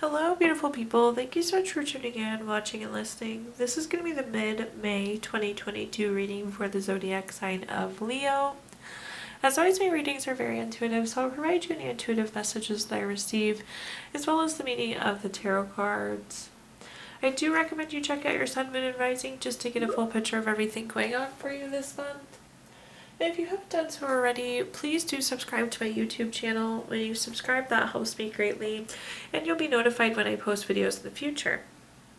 Hello, beautiful people. Thank you so much for tuning in, watching, and listening. This is going to be the mid-May 2022 reading for the zodiac sign of Leo. As always, my readings are very intuitive, so I'll provide you any intuitive messages that I receive, as well as the meaning of the tarot cards. I do recommend you check out your sun, moon, and rising just to get a full picture of everything going on for you this month. And if you haven't done so already, please do subscribe to my YouTube channel. When you subscribe, that helps me greatly, and you'll be notified when I post videos in the future.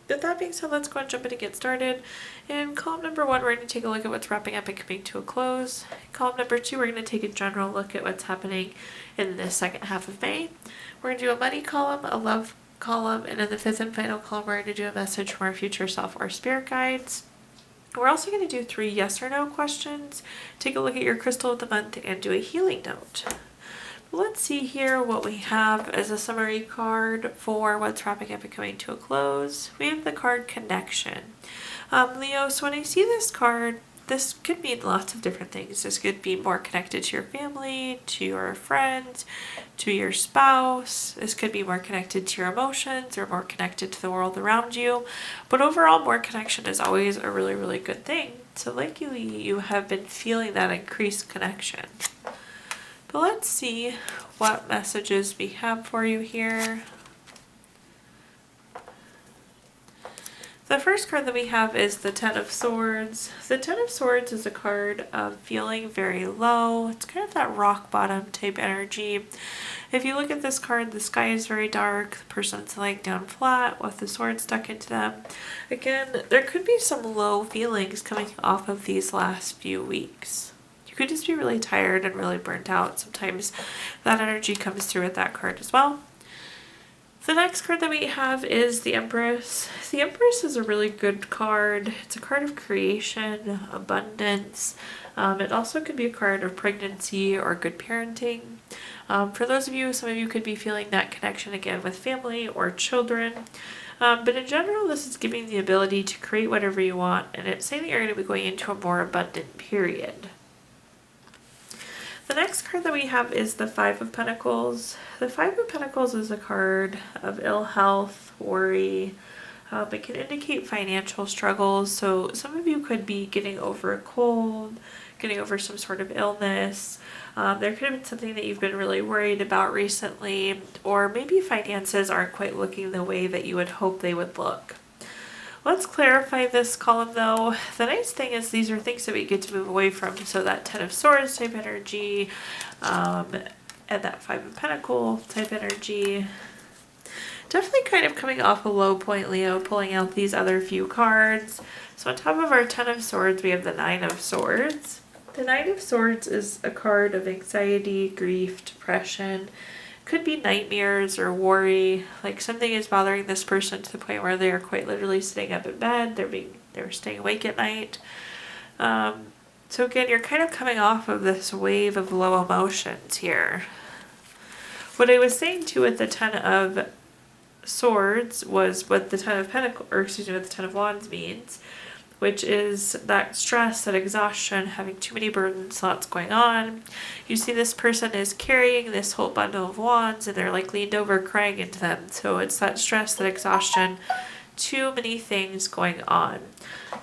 With that being said, let's go and jump in and get started. In column number 1, we're going to take a look at what's wrapping up and coming to a close. In column number 2, we're going to take a general look at what's happening in the second half of May. We're going to do a money column, a love column, and in the 5th and final column, we're going to do a message from our future self or spirit guides. We're also going to do 3 yes or no questions, take a look at your crystal of the month, and do a healing note. Let's see here what we have as a summary card for what's wrapping up and coming to a close. We have the card Connection. Leo, so when I see this card, this could mean lots of different things. This could be more connected to your family, to your friends, to your spouse. This could be more connected to your emotions or more connected to the world around you. But overall, more connection is always a really, really good thing. So likely you have been feeling that increased connection. But let's see what messages we have for you here. The first card that we have is the Ten of Swords. The Ten of Swords is a card of feeling very low. It's kind of that rock bottom type energy. If you look at this card, the sky is very dark. The person's laying down flat with the sword stuck into them. Again, there could be some low feelings coming off of these last few weeks. You could just be really tired and really burnt out. Sometimes that energy comes through with that card as well. The next card that we have is the Empress. The Empress is a really good card. It's a card of creation, abundance. It also could be a card of pregnancy or good parenting. For those of you, some of you could be feeling that connection again with family or children. But in general, this is giving the ability to create whatever you want, and it's saying that you're going to be going into a more abundant period. The next card that we have is the Five of Pentacles. The Five of Pentacles is a card of ill health, worry. It can indicate financial struggles. So some of you could be getting over a cold, getting over some sort of illness. There could have been something that you've been really worried about recently, or maybe finances aren't quite looking the way that you would hope they would look. Let's clarify this column though. The nice thing is these are things that we get to move away from. So that Ten of Swords type energy, and that Five of Pentacles type energy. Definitely kind of coming off a low point, Leo, pulling out these other few cards. So on top of our Ten of Swords, we have the Nine of Swords. The Nine of Swords is a card of anxiety, grief, depression. Could be nightmares or worry, like something is bothering this person to the point where they are quite literally sitting up in bed, they're staying awake at night. So again, you're kind of coming off of this wave of low emotions here. What I was saying too with the Ten of Swords was what the Ten of Pentacles, or excuse me, what the Ten of Wands means, which is that stress, that exhaustion, having too many burdens, lots going on. You see this person is carrying this whole bundle of wands and they're like leaned over crying into them. So it's that stress, that exhaustion, too many things going on.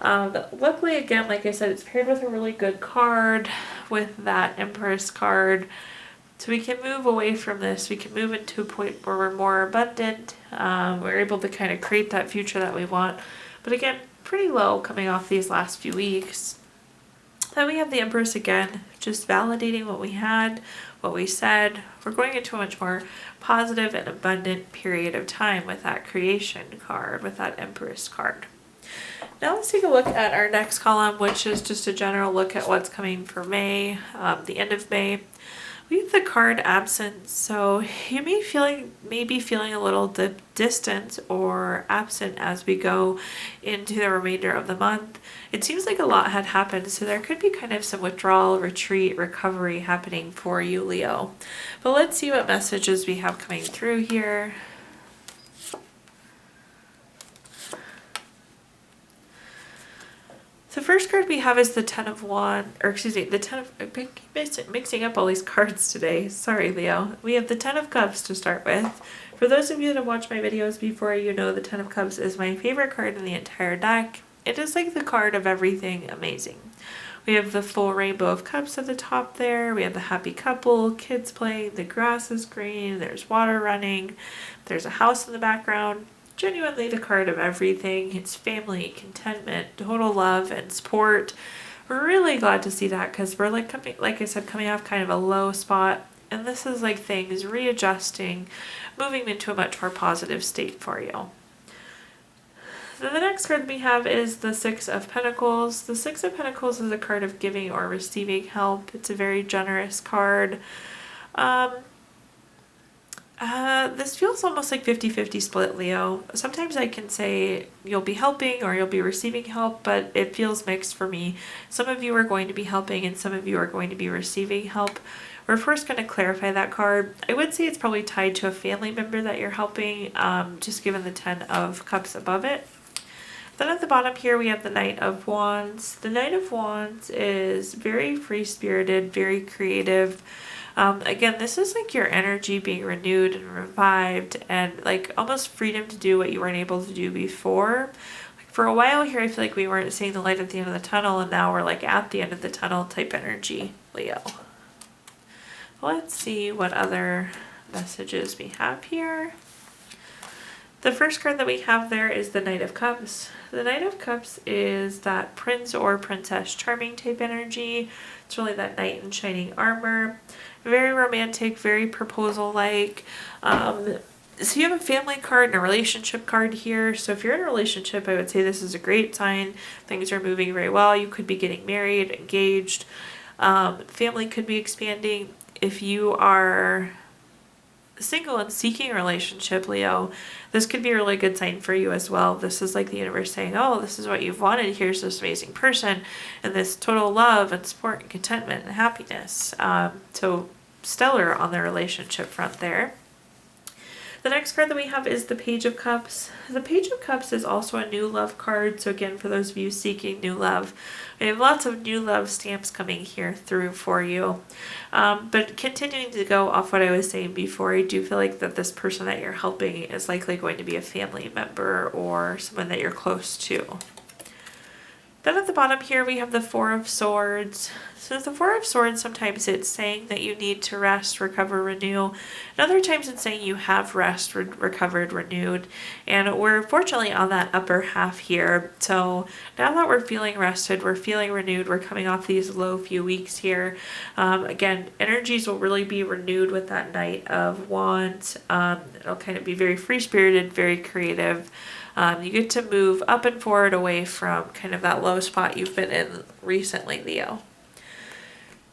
Luckily, again, like I said, it's paired with a really good card, with that Empress card. So we can move away from this. We can move into a point where we're more abundant. We're able to kind of create that future that we want. But again, pretty low coming off these last few weeks. Then we have the Empress again, just validating what we had, what we said. We're going into a much more positive and abundant period of time with that creation card, with that Empress card. Now let's take a look at our next column, which is just a general look at what's coming for May, the end of May. We have the card Absence, so you may be feeling a little distant or absent as we go into the remainder of the month. It seems like a lot had happened, so there could be kind of some withdrawal, retreat, recovery happening for you, Leo. But let's see what messages we have coming through here. The first card we have is the Ten of Wands, or excuse me, the Ten of, I keep mixing up all these cards today. Sorry, Leo. We have the Ten of Cups to start with. For those of you that have watched my videos before, you know the Ten of Cups is my favorite card in the entire deck. It is like the card of everything amazing. We have the full rainbow of cups at the top there. We have the happy couple, kids playing, the grass is green, there's water running, there's a house in the background. Genuinely the card of everything. It's family, contentment, total love, and support. We're really glad to see that because we're like coming off kind of a low spot. And this is like things readjusting, moving into a much more positive state for you. Then the next card we have is the Six of Pentacles. The Six of Pentacles is a card of giving or receiving help. It's a very generous card. This feels almost like 50-50 split, Leo. Sometimes I can say you'll be helping or you'll be receiving help, but it feels mixed for me. Some of you are going to be helping and some of you are going to be receiving help. We're first going to clarify that card. I would say it's probably tied to a family member that you're helping, just given the Ten of Cups above it. Then at the bottom here we have the Knight of Wands. The Knight of Wands is very free-spirited, very creative. Again, this is like your energy being renewed and revived and like almost freedom to do what you weren't able to do before. Like for a while here, I feel like we weren't seeing the light at the end of the tunnel and now we're like at the end of the tunnel type energy, Leo. Let's see what other messages we have here. The first card that we have there is the Knight of Cups. The Knight of Cups is that Prince or Princess Charming type energy. It's really that knight in shining armor. Very romantic, very proposal-like. So you have a family card and a relationship card here. So if you're in a relationship, I would say this is a great sign. Things are moving very well. You could be getting married, engaged. Family could be expanding. If you are single and seeking a relationship, Leo, this could be a really good sign for you as well. This is like the universe saying, oh, this is what you've wanted. Here's this amazing person and this total love and support and contentment and happiness. So stellar on the relationship front there. The next card that we have is the Page of Cups. The Page of Cups is also a new love card. So again, for those of you seeking new love, we have lots of new love stamps coming here through for you. But continuing to go off what I was saying before, I do feel like that this person that you're helping is likely going to be a family member or someone that you're close to. Then at the bottom here, we have the Four of Swords. So the Four of Swords, sometimes it's saying that you need to rest, recover, renew. And other times it's saying you have rest, recovered, renewed. And we're fortunately on that upper half here. So now that we're feeling rested, we're feeling renewed, we're coming off these low few weeks here. Again, energies will really be renewed with that Knight of Wands. It'll kind of be very free-spirited, very creative. You get to move up and forward away from kind of that low spot you've been in recently, Leo.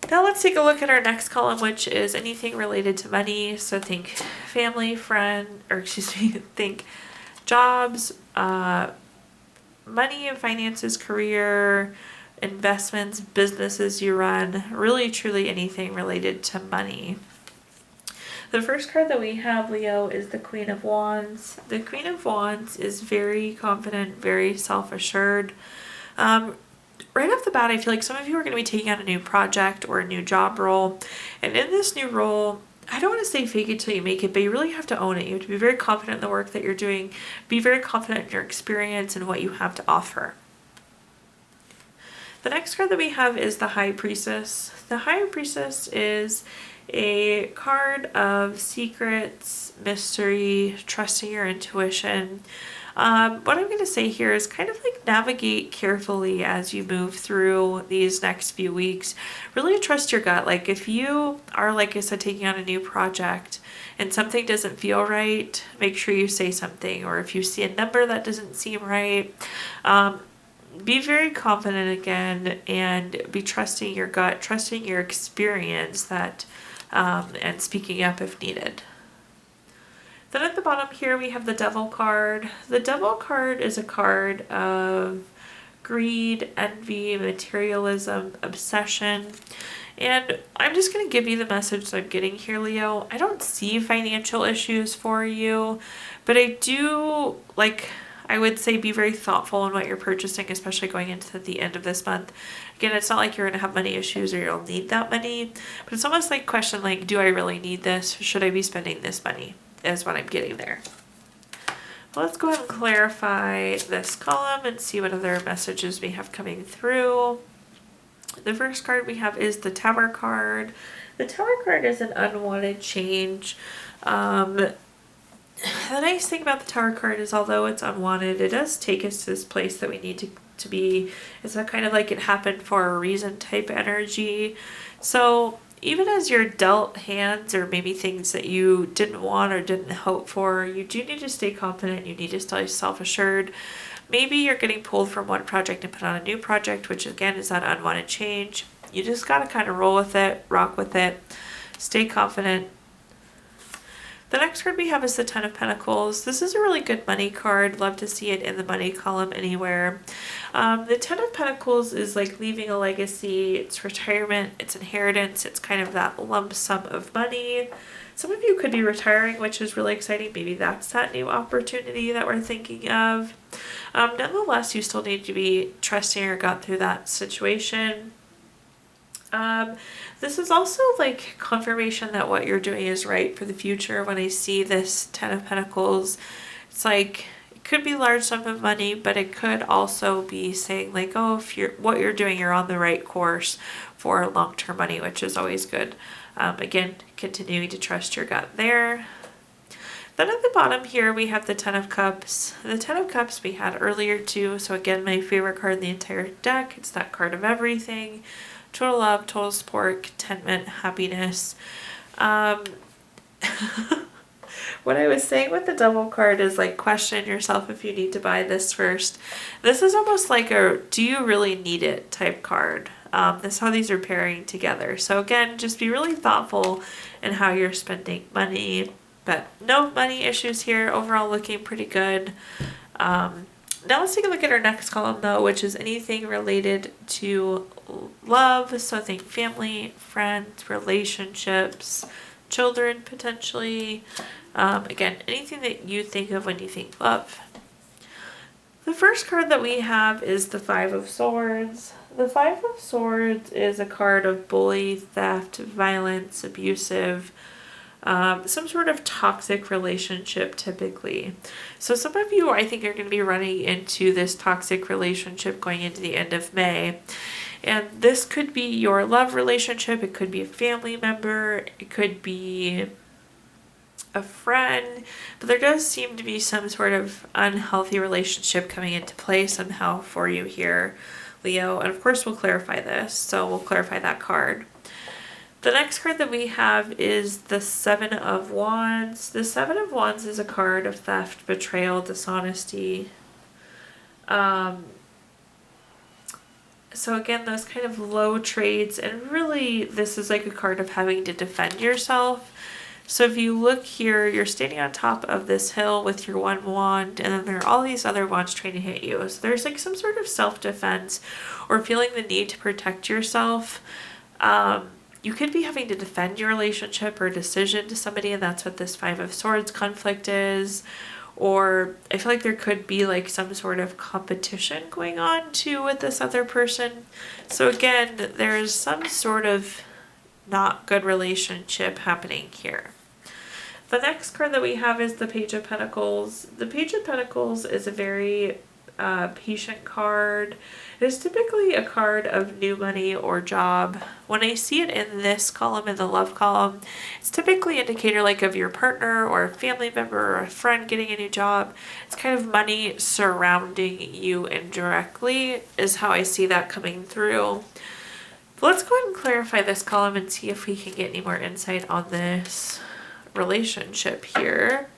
Now let's take a look at our next column, which is anything related to money. So think family, think jobs, money and finances, career, investments, businesses you run, really truly anything related to money. The first card that we have, Leo, is the Queen of Wands. The Queen of Wands is very confident, very self-assured. Right off the bat, I feel like some of you are going to be taking on a new project or a new job role. And in this new role, I don't want to say fake it till you make it, but you really have to own it. You have to be very confident in the work that you're doing. Be very confident in your experience and what you have to offer. The next card that we have is the High Priestess. The High Priestess is a card of secrets, mystery, trusting your intuition. What I'm going to say here is kind of like navigate carefully as you move through these next few weeks. Really trust your gut. Like if you are, like I said, taking on a new project and something doesn't feel right, make sure you say something. Or if you see a number that doesn't seem right, be very confident again and be trusting your gut, trusting your experience that and speaking up if needed. Then at the bottom here we have the Devil card. The Devil card is a card of greed, envy, materialism, obsession. And I'm just going to give you the message that I'm getting here, Leo. I don't see financial issues for you, but I do, I would say be very thoughtful in what you're purchasing, especially going into the end of this month. Again, it's not like you're going to have money issues or you'll need that money, but it's almost like question do I really need this? Should I be spending this money? is what I'm getting there. Let's go ahead and clarify this column and see what other messages we have coming through. The first card we have is the Tower card. The Tower card is an unwanted change. The nice thing about the Tower card is although it's unwanted, it does take us to this place that we need to be. It's a kind of like it happened for a reason type energy. So even as you're dealt hands or maybe things that you didn't want or didn't hope for, you do need to stay confident. You need to stay self-assured. Maybe you're getting pulled from one project and put on a new project, which again is that unwanted change. You just got to kind of roll with it, rock with it, stay confident. The next card we have is the Ten of Pentacles. This is a really good money card. Love to see it in the money column anywhere. The Ten of Pentacles is like leaving a legacy. It's retirement. It's inheritance. It's kind of that lump sum of money. Some of you could be retiring, which is really exciting. Maybe that's that new opportunity that we're thinking of. Nonetheless, you still need to be trusting your gut through that situation. This is also like confirmation that what you're doing is right for the future. When I see this Ten of Pentacles, it's like it could be large sum of money, but it could also be saying like, oh, if what you're doing, you're on the right course for long-term money, which is always good. Again, continuing to trust your gut there. Then at the bottom here, we have the Ten of Cups. The Ten of Cups we had earlier too. So again, my favorite card in the entire deck. It's that card of everything. Total love, total support, contentment, happiness. What I was saying with the Devil card is like question yourself if you need to buy this first. This is almost like a do you really need it type card. That's how these are pairing together. So again, just be really thoughtful in how you're spending money. But no money issues here. Overall looking pretty good. Now let's take a look at our next column though, which is anything related to love. So think family, friends, relationships, children potentially. Again, anything that you think of when you think love. The first card that we have is the Five of Swords. The Five of Swords is a card of bully, theft, violence, abusive, some sort of toxic relationship typically. So some of you I think are going to be running into this toxic relationship going into the end of May. And this could be your love relationship, it could be a family member, it could be a friend, but there does seem to be some sort of unhealthy relationship coming into play somehow for you here, Leo. And of course we'll clarify this, so we'll clarify that card. The next card that we have is the Seven of Wands. The Seven of Wands is a card of theft, betrayal, dishonesty. So again, those kind of low traits, and really this is like a card of having to defend yourself. So if you look here, you're standing on top of this hill with your one wand, and then there are all these other wands trying to hit you. So there's like some sort of self-defense or feeling the need to protect yourself. You could be having to defend your relationship or decision to somebody, and that's what this Five of Swords conflict is. Or I feel like there could be like some sort of competition going on too with this other person. So again, there's some sort of not good relationship happening here. The next card that we have is the Page of Pentacles. The Page of Pentacles is a very patient card. It is typically a card of new money or job. When I see it in this column, in the love column, it's typically an indicator like of your partner or a family member or a friend getting a new job. It's kind of money surrounding you indirectly is how I see that coming through. But let's go ahead and clarify this column and see if we can get any more insight on this relationship here.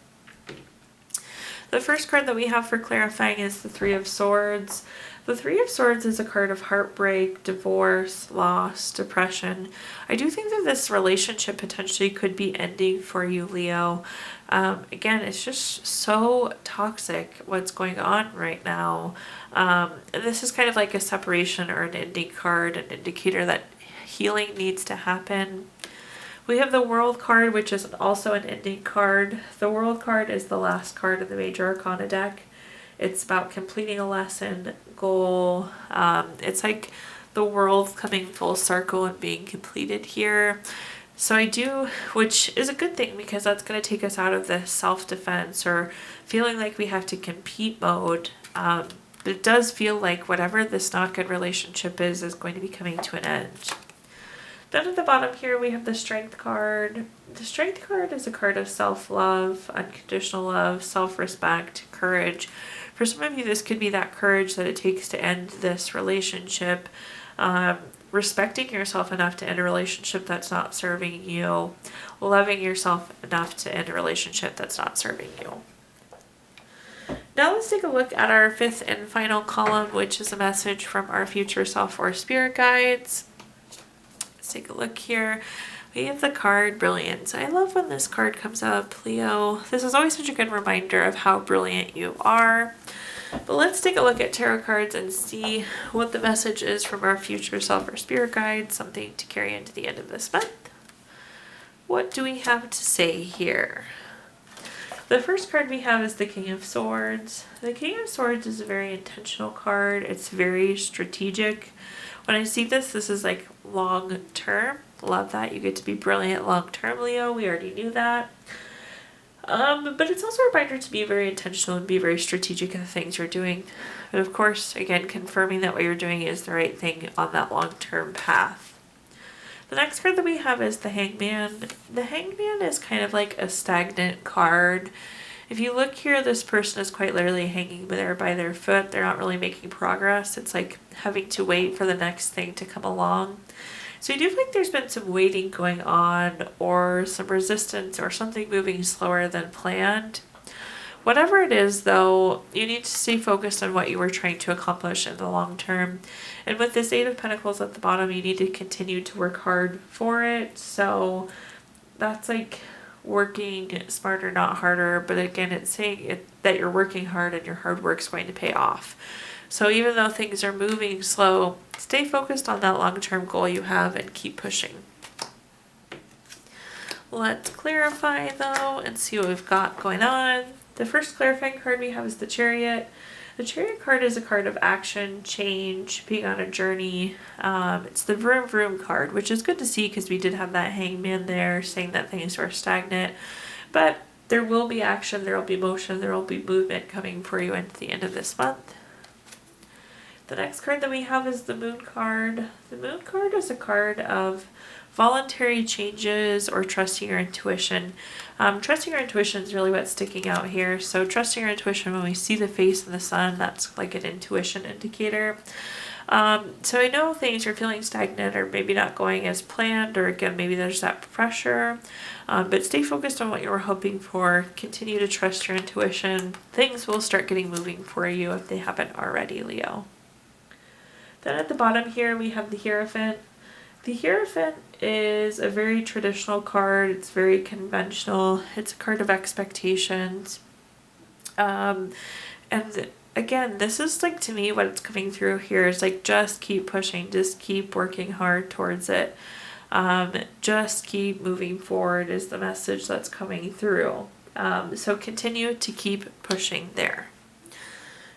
The first card that we have for clarifying is the Three of Swords. The Three of Swords is a card of heartbreak, divorce, loss, depression. I do think that this relationship potentially could be ending for you, Leo. Again, it's just so toxic what's going on right now. And this is kind of like a separation or an ending card, an indicator that healing needs to happen. We have the World card, which is also an ending card. The World card is the last card in the Major Arcana deck. It's about completing a lesson, goal. It's like the world coming full circle and being completed here. So I do, which is a good thing because that's going to take us out of the self-defense or feeling like we have to compete mode. But it does feel like whatever this not good relationship is going to be coming to an end. Then at the bottom here we have the Strength card. The Strength card is a card of self-love, unconditional love, self-respect, courage. For some of you, this could be that courage that it takes to end this relationship. Respecting yourself enough to end a relationship that's not serving you. Loving yourself enough to end a relationship that's not serving you. Now let's take a look at our fifth and final column, which is a message from our future self or spirit guides. Let's take a look here. We have the card Brilliance. I love when this card comes up, Leo. This is always such a good reminder of how brilliant you are. But let's take a look at tarot cards and see what the message is from our future self or spirit guide, something to carry into the end of this month. What do we have to say here? The first card we have is the King of Swords. The King of Swords is a very intentional card. It's very strategic. When I see this, this is like long term. Love that. You get to be brilliant long term, Leo. We already knew that. But it's also a reminder to be very intentional and be very strategic in the things you're doing. But of course, again, confirming that what you're doing is the right thing on that long-term path. The next card that we have is the Hangman. The Hangman is kind of like a stagnant card. If you look here, this person is quite literally hanging there by their foot. They're not really making progress. It's like having to wait for the next thing to come along. So I do think there's been some waiting going on or some resistance or something moving slower than planned. Whatever it is, though, you need to stay focused on what you were trying to accomplish in the long term. And with this Eight of Pentacles at the bottom, you need to continue to work hard for it. So that's like working smarter, not harder. But again, it's saying that you're working hard and your hard work's going to pay off. So even though things are moving slow, stay focused on that long-term goal you have and keep pushing. Let's clarify though and see what we've got going on. The first clarifying card we have is the Chariot. The Chariot card is a card of action, change, being on a journey. It's the Vroom Vroom card, which is good to see because we did have that Hangman there saying that things were stagnant. But there will be action, there will be motion, there will be movement coming for you at the end of this month. The next card that we have is the Moon card. The Moon card is a card of voluntary changes or trusting your intuition. Trusting your intuition is really what's sticking out here. So trusting your intuition, when we see the face in the sun, that's like an intuition indicator. So I know things are feeling stagnant or maybe not going as planned, or again, maybe there's that pressure. But stay focused on what you were hoping for. Continue to trust your intuition. Things will start getting moving for you if they haven't already, Leo. Then at the bottom here, we have the Hierophant. The Hierophant is a very traditional card. It's very conventional. It's a card of expectations. And again, this is like, to me, what it's coming through here is like, just keep pushing, just keep working hard towards it. Just keep moving forward is the message that's coming through. So continue to keep pushing there.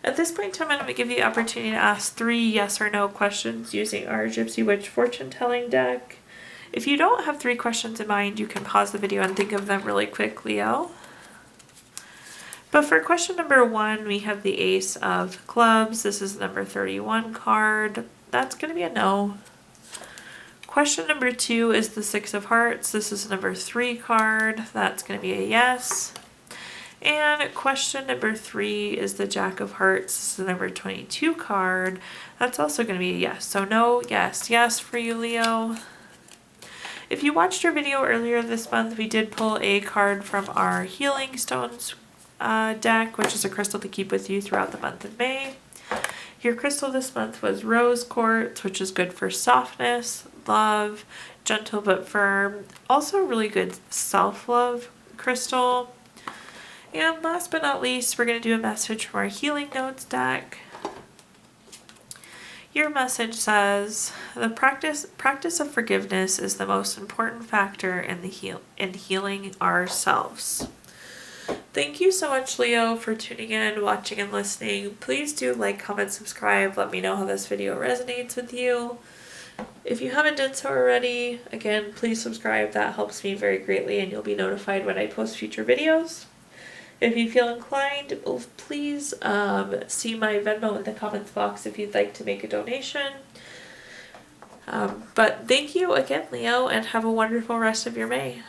At this point in time, I'm going to give you the opportunity to ask 3 yes or no questions using our Gypsy Witch fortune telling deck. If you don't have 3 questions in mind, you can pause the video and think of them really quick, Leo. But for question number 1, we have the Ace of Clubs. This is the number 31 card. That's going to be a no. Question number 2 is the Six of Hearts. This is the number 3 card. That's going to be a yes. And question number 3 is the Jack of Hearts. This is the number 22 card. That's also going to be a yes. So no, yes, yes for you, Leo. If you watched our video earlier this month, we did pull a card from our Healing Stones deck, which is a crystal to keep with you throughout the month of May. Your crystal this month was Rose Quartz, which is good for softness, love, gentle but firm. Also a really good self-love crystal. And last but not least, we're going to do a message from our Healing Notes deck. Your message says, the practice of forgiveness is the most important factor in healing ourselves. Thank you so much, Leo, for tuning in, watching, and listening. Please do like, comment, subscribe. Let me know how this video resonates with you. If you haven't done so already, again, please subscribe. That helps me very greatly and you'll be notified when I post future videos. If you feel inclined, please see my Venmo in the comments box if you'd like to make a donation. But thank you again, Leo, and have a wonderful rest of your May.